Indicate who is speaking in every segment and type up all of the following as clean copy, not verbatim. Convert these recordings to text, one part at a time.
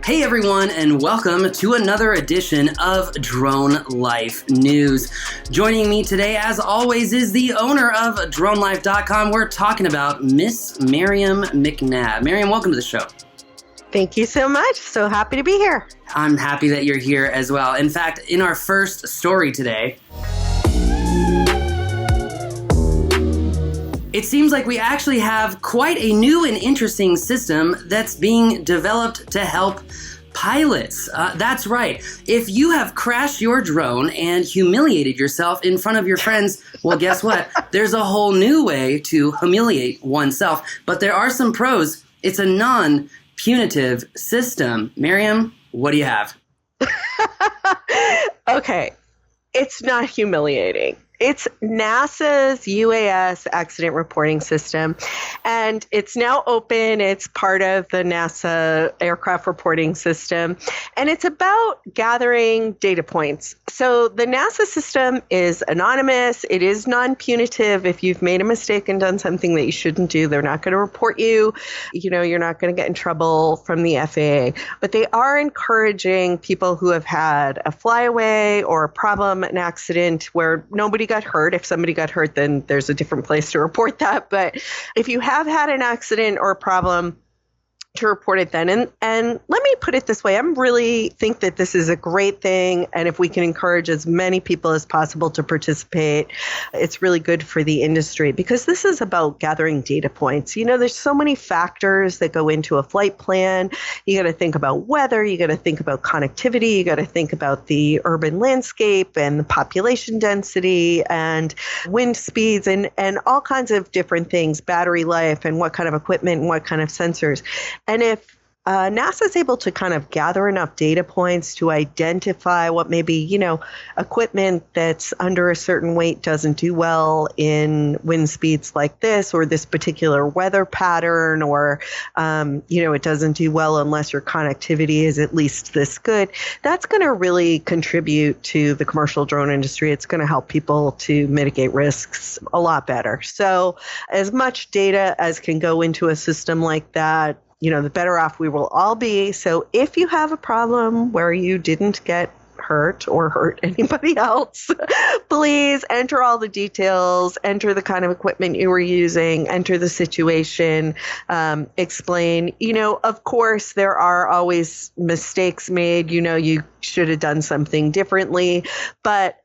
Speaker 1: Hey everyone, and welcome to another edition of Drone Life News. Joining me today, as always, is the owner of DroneLife.com. We're talking about Miss Miriam McNabb. Miriam, welcome to the show.
Speaker 2: Thank you so much. So happy to be here.
Speaker 1: I'm happy that you're here as well. In fact, in our first story today, it seems like we actually have quite a new and interesting system that's being developed to help pilots. That's right. If you have crashed your drone and humiliated yourself in front of your friends, well, guess what? There's a whole new way to humiliate oneself. But there are some pros. It's a non-punitive system. Miriam, what do you have?
Speaker 2: Okay. It's not humiliating. It's NASA's UAS accident reporting system, and it's now open. It's part of the NASA aircraft reporting system, and it's about gathering data points. So the NASA system is anonymous. It is non-punitive. If you've made a mistake and done something that you shouldn't do, they're not going to report you. You're not going to get in trouble from the FAA. But they are encouraging people who have had a flyaway or a problem, an accident where nobody got hurt. If somebody got hurt, then there's a different place to report that. But if you have had an accident or a problem, to report it then. And let me put it this way. I really think that this is a great thing. And if we can encourage as many people as possible to participate, it's really good for the industry because this is about gathering data points. There's so many factors that go into a flight plan. You got to think about weather. You got to think about connectivity. You got to think about the urban landscape and the population density and wind speeds and all kinds of different things, battery life and what kind of equipment and what kind of sensors. And if NASA is able to kind of gather enough data points to identify what maybe, equipment that's under a certain weight doesn't do well in wind speeds like this or this particular weather pattern or, it doesn't do well unless your connectivity is at least this good, that's going to really contribute to the commercial drone industry. It's going to help people to mitigate risks a lot better. So as much data as can go into a system like that, the better off we will all be. So if you have a problem where you didn't get hurt or hurt anybody else, please enter all the details, enter the kind of equipment you were using, enter the situation, explain. Of course, there are always mistakes made. You should have done something differently. But,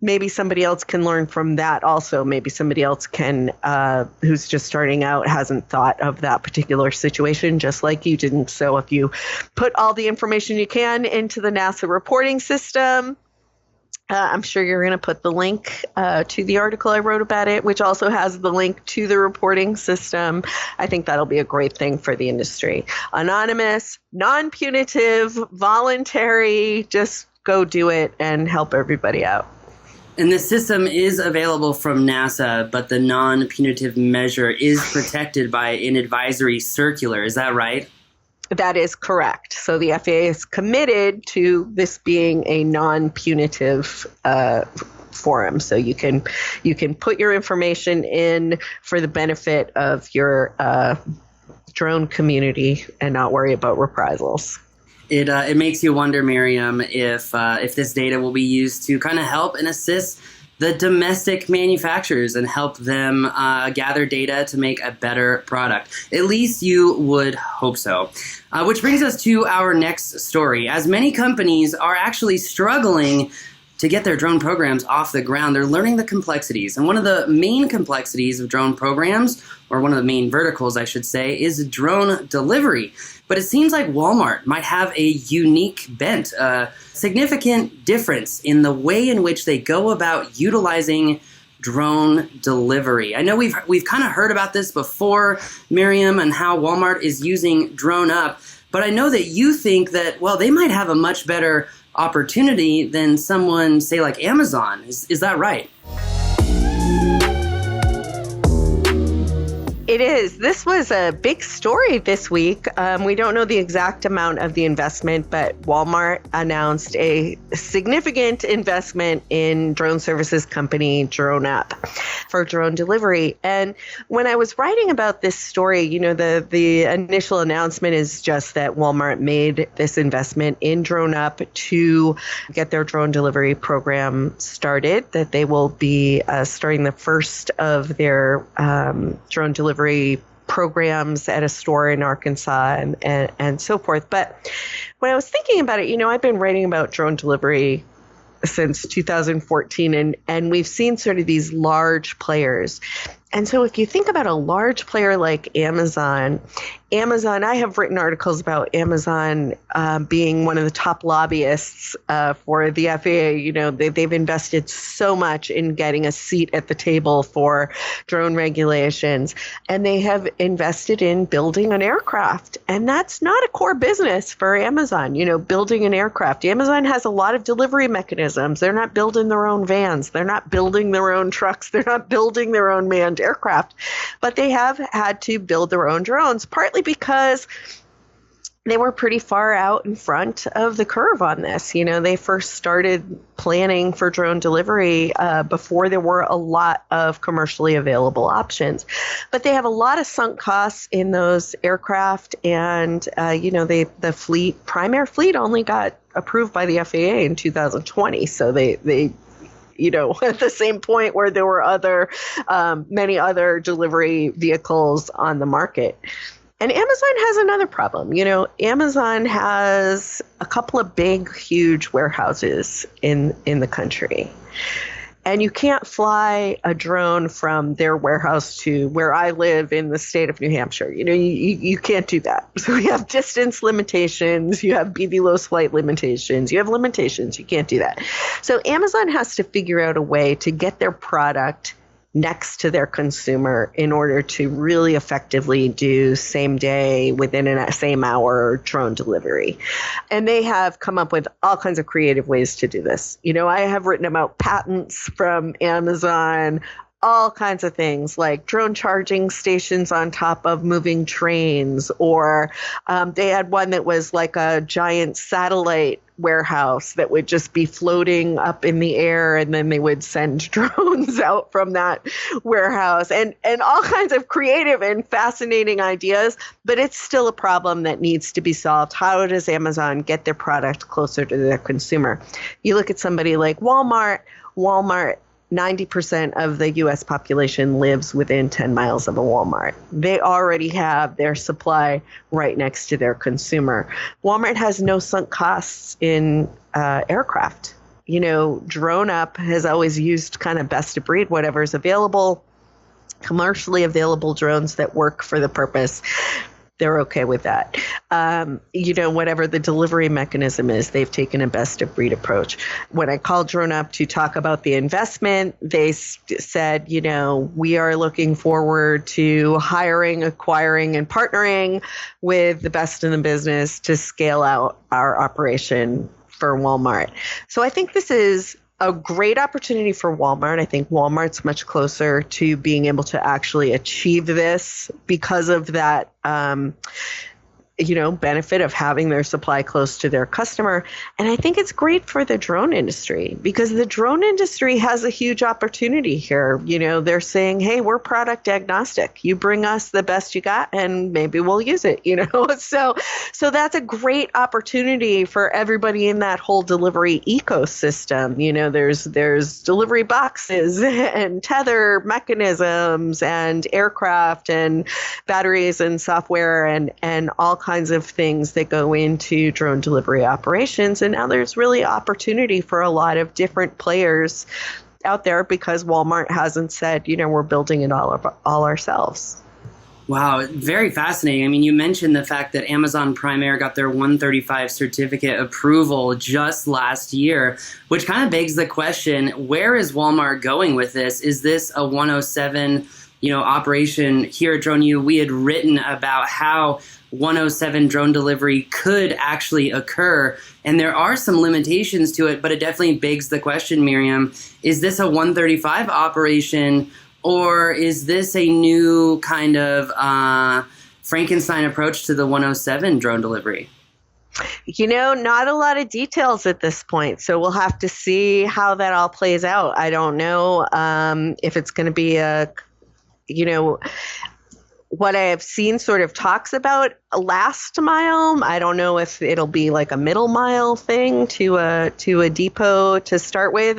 Speaker 2: maybe somebody else can learn from that also. Maybe somebody else can, who's just starting out, hasn't thought of that particular situation, just like you didn't. So if you put all the information you can into the NASA reporting system, I'm sure you're going to put the link to the article I wrote about it, which also has the link to the reporting system. I think that'll be a great thing for the industry. Anonymous, non-punitive, voluntary, just go do it and help everybody out.
Speaker 1: And the system is available from NASA, but the non-punitive measure is protected by an advisory circular. Is that right?
Speaker 2: That is correct. So the FAA is committed to this being a non-punitive forum. So you can put your information in for the benefit of your drone community and not worry about reprisals.
Speaker 1: It makes you wonder, Miriam, if this data will be used to kind of help and assist the domestic manufacturers and help them gather data to make a better product. At least you would hope so. Which brings us to our next story. As many companies are actually struggling to get their drone programs off the ground, they're learning the complexities. And one of the main complexities of drone programs, or one of the main verticals, I should say, is drone delivery. But it seems like Walmart might have a unique bent, a significant difference in the way in which they go about utilizing drone delivery. I know we've kind of heard about this before, Miriam, and how Walmart is using DroneUp, but I know that you think that, well, they might have a much better opportunity than someone, say, like Amazon. Is that right?
Speaker 2: It is. This was a big story this week. We don't know the exact amount of the investment, but Walmart announced a significant investment in drone services company DroneUp for drone delivery. And when I was writing about this story, you know, the initial announcement is just that Walmart made this investment in DroneUp to get their drone delivery program started, that they will be starting the first of their drone delivery programs at a store in Arkansas and so forth. But when I was thinking about it, you know, I've been writing about drone delivery since 2014, and we've seen sort of these large players. And so if you think about a large player like Amazon, I have written articles about Amazon being one of the top lobbyists for the FAA. You know, they've invested so much in getting a seat at the table for drone regulations, and they have invested in building an aircraft. And that's not a core business for Amazon, you know, building an aircraft. Amazon has a lot of delivery mechanisms. They're not building their own vans. They're not building their own trucks. They're not building their own manned aircraft. But they have had to build their own drones, partly because they were pretty far out in front of the curve on this. You know, they first started planning for drone delivery before there were a lot of commercially available options. But they have a lot of sunk costs in those aircraft, and you know, the primary fleet only got approved by the FAA in 2020. So they you know, at the same point where there were many other delivery vehicles on the market. And Amazon has another problem. You know, Amazon has a couple of big, huge warehouses in the country. And you can't fly a drone from their warehouse to where I live in the state of New Hampshire. You know, you can't do that. So you have distance limitations. You have BVLOS flight limitations. You have limitations. You can't do that. So Amazon has to figure out a way to get their product next to their consumer in order to really effectively do same day within a same hour drone delivery. And they have come up with all kinds of creative ways to do this. You know, I have written about patents from Amazon, all kinds of things like drone charging stations on top of moving trains, or they had one that was like a giant satellite warehouse that would just be floating up in the air, and then they would send drones out from that warehouse, and all kinds of creative and fascinating ideas. But it's still a problem that needs to be solved. How does Amazon get their product closer to their consumer? You look at somebody like Walmart, 90% of the U.S. population lives within 10 miles of a Walmart. They already have their supply right next to their consumer. Walmart has no sunk costs in aircraft. You know, DroneUp has always used kind of best of breed, whatever's available, commercially available drones that work for the purpose. They're okay with that. You know, whatever the delivery mechanism is, they've taken a best of breed approach. When I called DroneUp to talk about the investment, they said, you know, we are looking forward to hiring, acquiring, and partnering with the best in the business to scale out our operation for Walmart. So I think this is a great opportunity for Walmart. I think Walmart's much closer to being able to actually achieve this because of that, you know, benefit of having their supply close to their customer. And I think it's great for the drone industry because the drone industry has a huge opportunity here. You know, they're saying, hey, we're product agnostic. You bring us the best you got and maybe we'll use it, you know. So that's a great opportunity for everybody in that whole delivery ecosystem. You know, there's delivery boxes and tether mechanisms and aircraft and batteries and software and all kinds of things that go into drone delivery operations. And now there's really opportunity for a lot of different players out there because Walmart hasn't said, you know, we're building it all ourselves.
Speaker 1: Wow, very fascinating. I mean, you mentioned the fact that Amazon Prime Air got their 135 certificate approval just last year, which kind of begs the question, where is Walmart going with this? Is this a 107, you know, operation? Here at DroneU, we had written about how 107 drone delivery could actually occur, and there are some limitations to it, but it definitely begs the question, Miriam, is this a 135 operation, or is this a new kind of Frankenstein approach to the 107 drone delivery?
Speaker 2: Not a lot of details at this point. So we'll have to see how that all plays out. I don't know if it's going to be what I have seen sort of talks about a last mile. I don't know if it'll be like a middle mile thing to a depot to start with.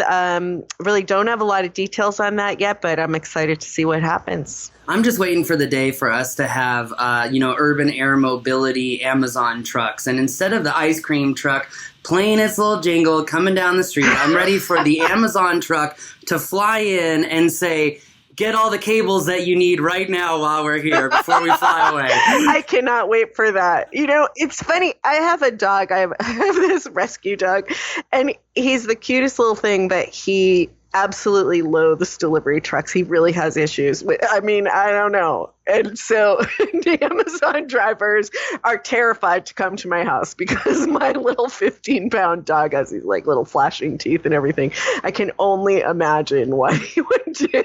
Speaker 2: Really don't have a lot of details on that yet, but I'm excited to see what happens.
Speaker 1: I'm just waiting for the day for us to have, urban air mobility Amazon trucks. And instead of the ice cream truck playing its little jingle coming down the street, I'm ready for the Amazon truck to fly in and say, get all the cables that you need right now while we're here before we fly away.
Speaker 2: I cannot wait for that. It's funny. I have a dog. I have this rescue dog, and he's the cutest little thing, but he absolutely loathes delivery trucks. He really has issues. I don't know. And so the Amazon drivers are terrified to come to my house because my little 15-pound dog has these like little flashing teeth and everything. I can only imagine what he would do.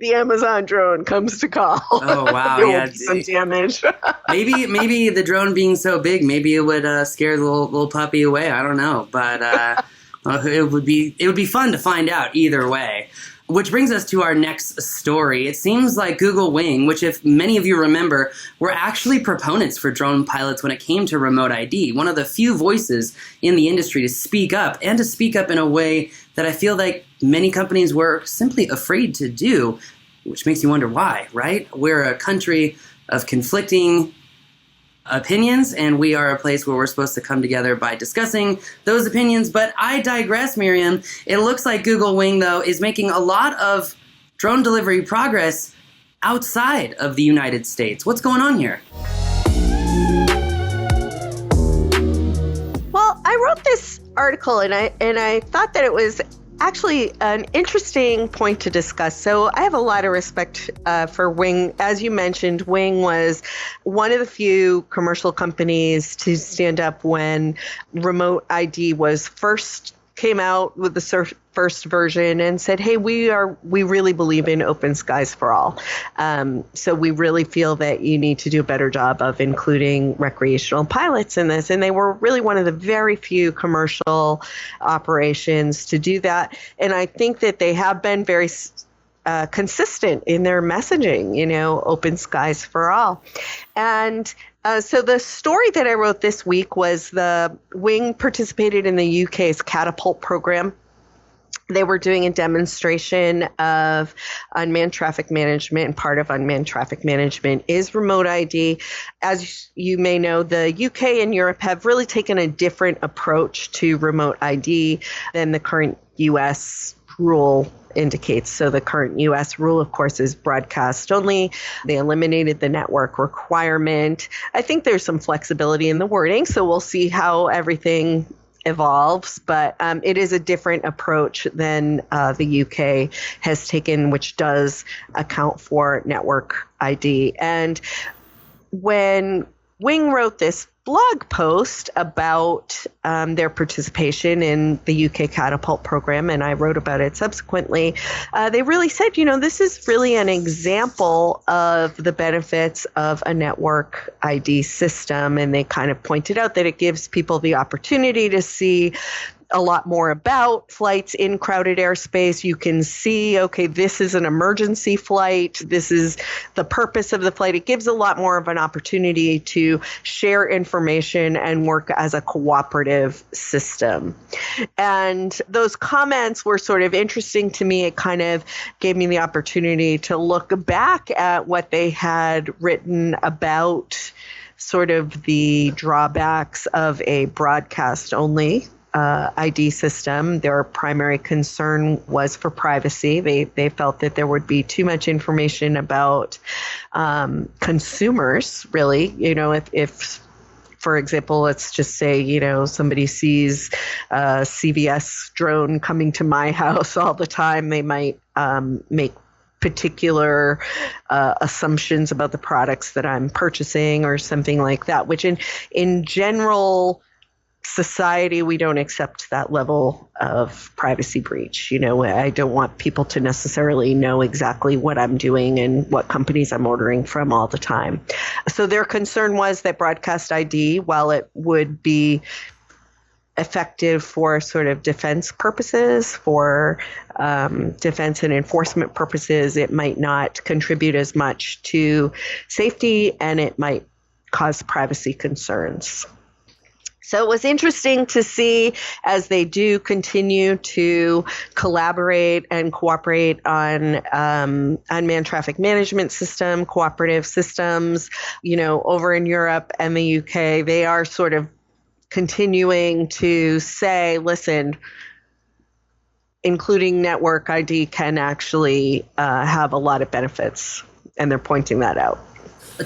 Speaker 2: The Amazon drone comes to call.
Speaker 1: Oh, wow.
Speaker 2: There
Speaker 1: Yeah.
Speaker 2: will be some damage.
Speaker 1: maybe the drone being so big, maybe it would scare the little puppy away. I don't know. But it would be fun to find out either way. Which brings us to our next story. It seems like Google Wing, which if many of you remember, were actually proponents for drone pilots when it came to remote ID, one of the few voices in the industry to speak up, and to speak up in a way that I feel like many companies were simply afraid to do, which makes you wonder why, right? We're a country of conflicting opinions, and we are a place where we're supposed to come together by discussing those opinions. But I digress, Miriam. It looks like Google Wing, though, is making a lot of drone delivery progress outside of the United States. What's going on here?
Speaker 2: Well, I wrote this article and I thought that it was actually an interesting point to discuss. So I have a lot of respect for Wing. As you mentioned, Wing was one of the few commercial companies to stand up when remote ID was first came out with the first version and said, hey, we really believe in open skies for all. So we really feel that you need to do a better job of including recreational pilots in this. And they were really one of the very few commercial operations to do that. And I think that they have been very consistent in their messaging, open skies for all. And so the story that I wrote this week was the Wing participated in the UK's Catapult program. They were doing a demonstration of unmanned traffic management, and part of unmanned traffic management is remote ID. As you may know, the UK and Europe have really taken a different approach to remote ID than the current US rule indicates. So the current U.S. rule, of course, is broadcast only. They eliminated the network requirement. I think there's some flexibility in the wording, so we'll see how everything evolves. But it is a different approach than the UK has taken, which does account for network ID. And when Wing wrote this blog post about their participation in the UK Catapult program, and I wrote about it subsequently, they really said, this is really an example of the benefits of a network ID system. And they kind of pointed out that it gives people the opportunity to see a lot more about flights in crowded airspace. You can see, okay, this is an emergency flight. This is the purpose of the flight. It gives a lot more of an opportunity to share information and work as a cooperative system. And those comments were sort of interesting to me. It kind of gave me the opportunity to look back at what they had written about sort of the drawbacks of a broadcast-only ID system. Their primary concern was for privacy. They felt that there would be too much information about consumers, really. If for example, let's just say, somebody sees a CVS drone coming to my house all the time, they might make particular assumptions about the products that I'm purchasing or something like that, which in general society, we don't accept that level of privacy breach. I don't want people to necessarily know exactly what I'm doing and what companies I'm ordering from all the time. So their concern was that broadcast ID, while it would be effective for sort of defense purposes, for defense and enforcement purposes, it might not contribute as much to safety, and it might cause privacy concerns. So it was interesting to see as they do continue to collaborate and cooperate on unmanned traffic management system, cooperative systems, over in Europe and the UK, they are sort of continuing to say, listen, including network ID can actually have a lot of benefits, and they're pointing that out.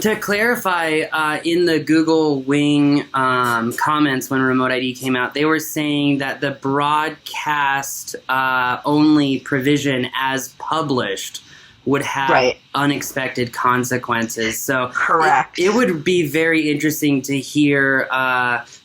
Speaker 1: To clarify, in the Google Wing comments when Remote ID came out, they were saying that the broadcast only provision as published would have unexpected consequences. So
Speaker 2: correct.
Speaker 1: It would be very interesting to hear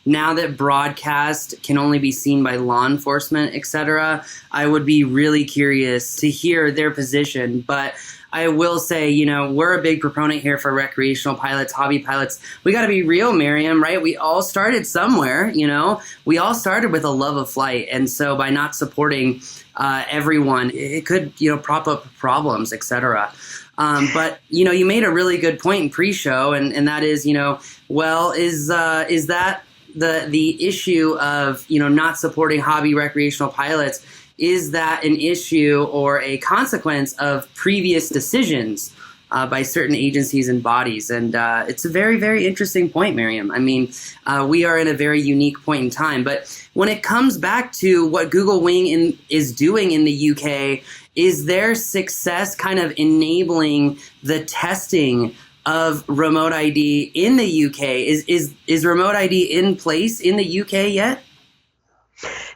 Speaker 1: now that broadcast can only be seen by law enforcement, etc. I would be really curious to hear their position. But I will say, we're a big proponent here for recreational pilots, hobby pilots. We got to be real, Miriam, right? We all started somewhere, We all started with a love of flight. And so by not supporting everyone, it could, prop up problems, etc. But, you made a really good point in pre-show, and that is, is that the issue of, not supporting hobby recreational pilots, is that an issue or a consequence of previous decisions by certain agencies and bodies? And it's a very, very interesting point, Miriam. I mean, we are in a very unique point in time. But when it comes back to what Google Wing is doing in the UK, is their success kind of enabling the testing of Remote ID in the UK? Is Remote ID in place in the UK yet?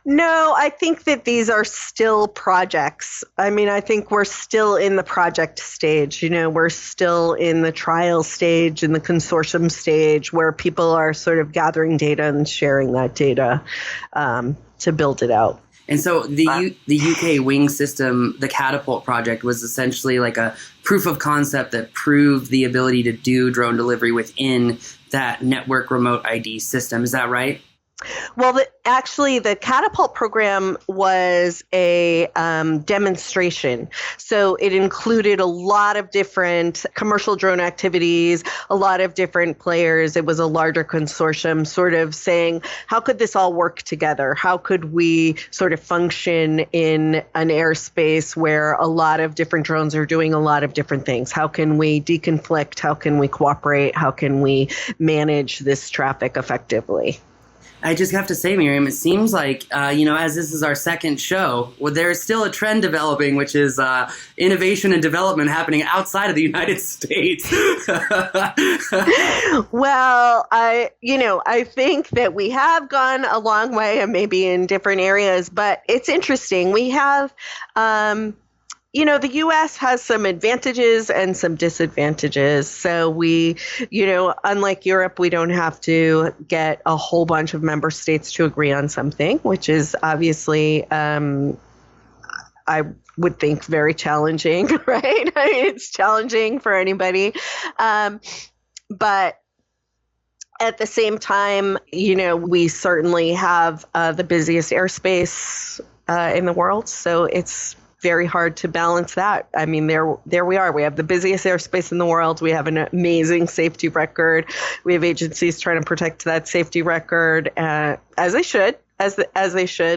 Speaker 2: No, I think that these are still projects. I mean, I think we're still in the project stage. We're still in the trial stage, in the consortium stage, where people are sort of gathering data and sharing that data to build it out.
Speaker 1: And so the UK Wing system, the Catapult project, was essentially like a proof of concept that proved the ability to do drone delivery within that network Remote ID system. Is that right?
Speaker 2: Well, actually, the Catapult program was a demonstration. So it included a lot of different commercial drone activities, a lot of different players. It was a larger consortium sort of saying, how could this all work together? How could we sort of function in an airspace where a lot of different drones are doing a lot of different things? How can we deconflict? How can we cooperate? How can we manage this traffic effectively?
Speaker 1: I just have to say, Miriam, it seems like, as this is our second show, there is still a trend developing, which is innovation and development happening outside of the United States.
Speaker 2: Well, I think that we have gone a long way, and maybe in different areas, but it's interesting. We have, the U.S. has some advantages and some disadvantages. So we, unlike Europe, we don't have to get a whole bunch of member states to agree on something, which is obviously, I would think, very challenging, right? I mean, it's challenging for anybody. But at the same time, we certainly have the busiest airspace in the world. So it's very hard to balance that. I mean, there we are. We have the busiest airspace in the world. We have an amazing safety record. We have agencies trying to protect that safety record, as they should,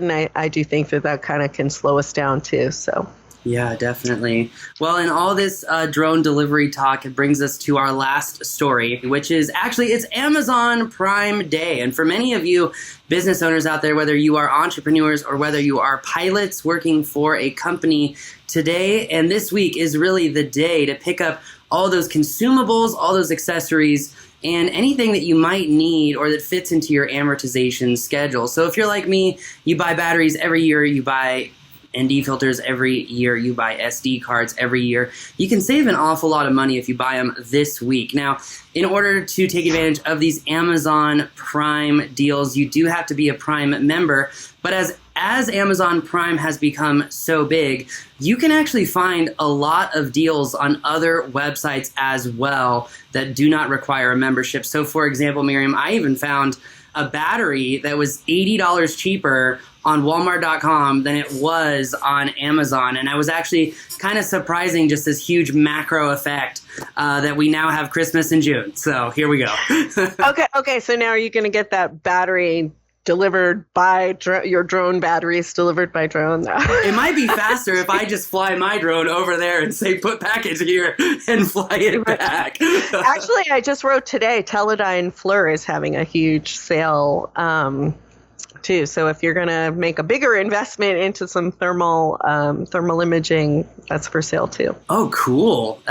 Speaker 2: and I do think that kind of can slow us down too. So.
Speaker 1: Yeah, definitely. Well, in all this drone delivery talk, it brings us to our last story, which is actually it's Amazon Prime Day. And for many of you business owners out there, whether you are entrepreneurs or whether you are pilots working for a company, today and this week is really the day to pick up all those consumables, all those accessories, and anything that you might need or that fits into your amortization schedule. So if you're like me, you buy batteries every year, you buy ND filters every year, you buy SD cards every year, you can save an awful lot of money if you buy them this week. Now, in order to take advantage of these Amazon Prime deals, you do have to be a Prime member. But as Amazon Prime has become so big, you can actually find a lot of deals on other websites as well that do not require a membership. So for example, Miriam, I even found a battery that was $80 cheaper on Walmart.com than it was on Amazon. And I was actually kind of surprising, just this huge macro effect that we now have Christmas in June. So here we go.
Speaker 2: Okay. So now are you going to get that battery delivered by your drone batteries delivered by drone?
Speaker 1: It might be faster if I just fly my drone over there and say, put package here and fly it back.
Speaker 2: Actually, I just wrote today, Teledyne FLIR is having a huge sale too. So if you're going to make a bigger investment into some thermal imaging, that's for sale too.
Speaker 1: Oh, cool.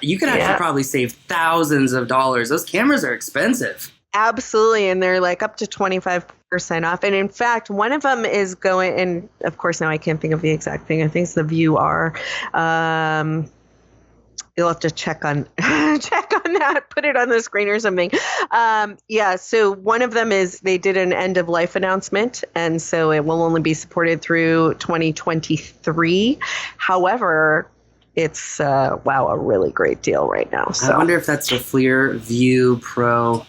Speaker 1: You could actually probably save thousands of dollars. Those cameras are expensive.
Speaker 2: Absolutely. And they're like up to 25% off. And in fact, one of them is going, and of course, now I can't think of the exact thing. I think it's the View R. You'll have to check on that, put it on the screen or something. So one of them is they did an end of life announcement, and so it will only be supported through 2023. However, it's a really great deal right now. So.
Speaker 1: I wonder if that's the FLIR View Pro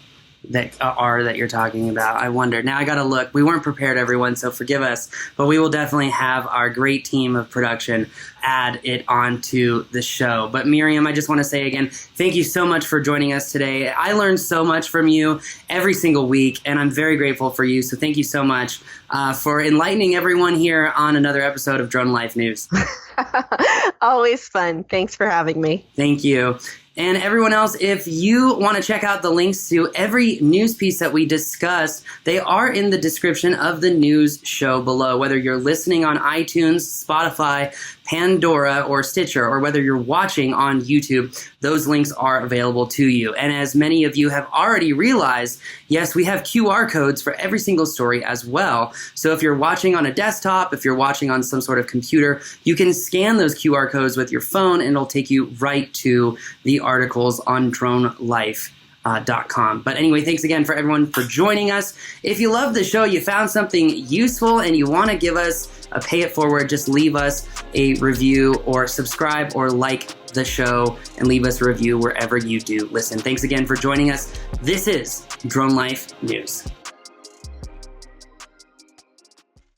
Speaker 1: that you're talking about. I wonder. Now I got to look. We weren't prepared, everyone, so forgive us. But we will definitely have our great team of production add it onto the show. But Miriam, I just want to say again, thank you so much for joining us today. I learned so much from you every single week, and I'm very grateful for you. So thank you so much for enlightening everyone here on another episode of Drone Life News.
Speaker 2: Always fun. Thanks for having me.
Speaker 1: Thank you. And everyone else, if you want to check out the links to every news piece that we discussed, they are in the description of the news show below. Whether you're listening on iTunes, Spotify, Pandora, or Stitcher, or whether you're watching on YouTube, those links are available to you. And as many of you have already realized, yes, we have QR codes for every single story as well. So if you're watching on a desktop, if you're watching on some sort of computer, you can scan those QR codes with your phone and it'll take you right to the articles on DroneLife.com. But anyway, thanks again for everyone for joining us. If you love the show, you found something useful and you want to give us a pay it forward, just leave us a review or subscribe or like the show and leave us a review wherever you do listen. Thanks again for joining us. This is Drone Life News.